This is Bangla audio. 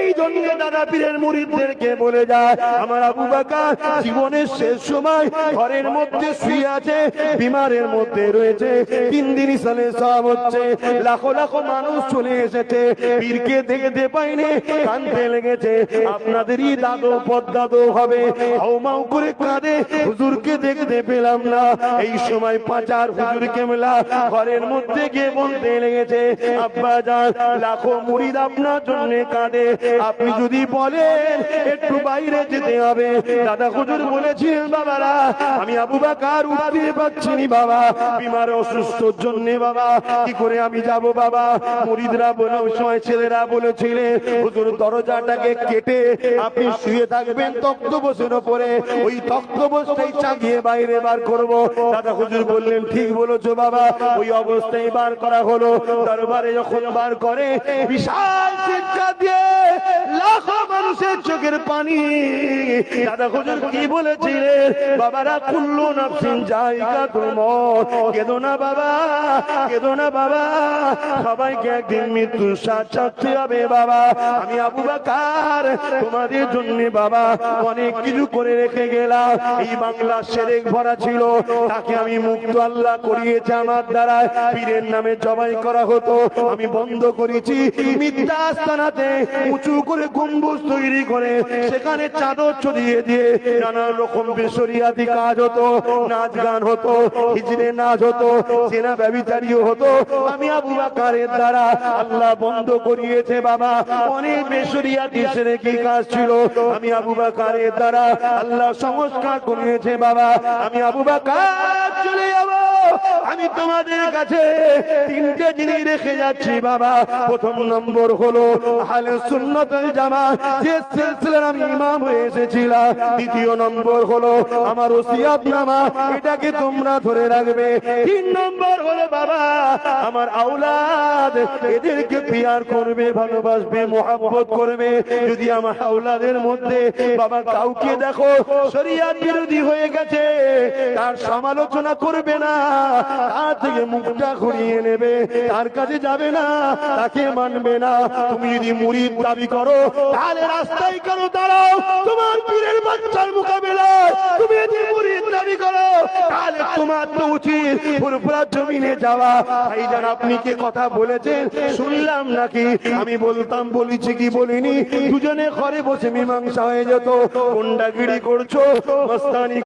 এই জন্য দাদা পীরের মুরিদদেরকে বলে যায়, আমার আবু বকর জীবনের শেষ সময় ঘরের মধ্যে শুয়ে আছে, বিমারের মধ্যে রয়েছে, 3 দিন সালে সব হচ্ছে, লাখো লাখো মানুষ চলে এসেছে, পীরকে দেখতে পাইনি, কাঁদতে লেগেছে। আপনাদেরই দাদু পদ্দাদু হবে, হাউমাউ করে কাঁদে, হুজুরকে দেখতে পেলাম না। এই সময় পাচার হুজুর কেমলা ঘরের মধ্যে গিয়ে বলতে লেগেছে, আব্বা জান লাখো মুরিদ আপনার জন্য কাঁদে, আপনি যদি বলেন একটু বাইরে যেতে হবে। দাদা হুজুর বলেছিলেন, বাবারা আমি আবু বকর উঠতে পারছি না বাবা, বিমার অসুস্থর জন্য বাবা, কি করে আমি যাব বাবা। মুরিদরা বলে, ওই সময় ছেলেরা বলেছিলেন, হুজুর দরজাটাকে কেটে আপনি শুয়ে থাকবেন তক্তপোষের উপরে, ওই তক্তপোষটাই চাগিয়ে বাইরে বার করব। দাদা হুজুর বললেন, ঠিক বলেছো বাবা। ওই অবস্থায় বার করা হলো। দরবারে যখন বার করে, বিশাল চিৎকার দিয়ে লাখো মানুষের চোখের পানি। দাদা হুজুর কি বলেছিলেন, বাবারা কুল্লু নাফসিন যায়িকাতুল মউত, কেঁদো না বাবা, কেঁদো না বাবা, সবাইকে একদিন মৃত্যুর স্বাদ চাখতে হবে বাবা। আমি আবু বকর তোমাদের জন্য বাবা অনেক কিছু করে রেখে গেলাম। এই বাংলা শেরেক ভরা ছিল, তাকে আমি মুক্ত আল্লাহ করিয়েছে আমার দ্বারা। পীরের নামে জবাই করা হতো, আমি বন্ধ করেছি। মিথ্যা আস্তানাতে উঁচু করে গম্বুজ তৈরি করে সেখানে চাদর ছড়িয়ে দিয়ে নানান রকম বেশরিয়াতি কাজ হতো, নাচ গান হতো, হিজড়ে নাচ হতো, জেনা ব্যভিচারীও হতো। আমি আবু বকরের দ্বারা আল্লাহ বন্ধ করিয়েছে বাবা। অনেক বেশরিয়াতি শিরকি কাজ ছিল, আমি আবু বকরের দ্বারা আল্লাহ সংস্কার করিয়েছে বাবা। আমি আবু বকর চলে যাব। আমি তোমাদের কাছে 3টে জিনিস রেখে যাচ্ছি বাবা। প্রথম নম্বর হলো আহলে সুন্নাত ওয়াল জামাত, যে সিলসিলার আমি ইমাম হয়ে এসেছিলাম। দ্বিতীয় নম্বর হলো আমার ওসিয়তনামা, এটাকে তোমরা ধরে রাখবে। 3 নম্বর হলো বাবা আমার আওলাদ, এদেরকে পিয়ার করবে, ভালোবাসবে, মুহাব্বত করবে। যদি আমার আওলাদের মধ্যে বাবা কাউকে দেখো শরিয়ত বিরোধী হয়ে গেছে, তার সমালোচনা করবে না, তার থেকে মুখটা ঘুরিয়ে নেবে, তার কাছে যাবে না, তাকে মানবে না। তুমি যদি মুরিদ দাবি করো, তাহলে রাস্তায় কেন দাঁড়াও? তোমার পীরের বাচ্চার মোকাবেলায় তুমি যদি মুরিদ দাবি করো, তাহলে তোমার তো উচিত ফুরফুরা জমিনে যাওয়া। ভাইজান আপনি কি কথা বলেছেন শুনলাম নাকি? আমি বলতাম, বলেছি কি বলিনি? দুজনে ঘরে বসে মীমাংসা হয়ে যেত। গুন্ডাগিরি করছো, মস্তানি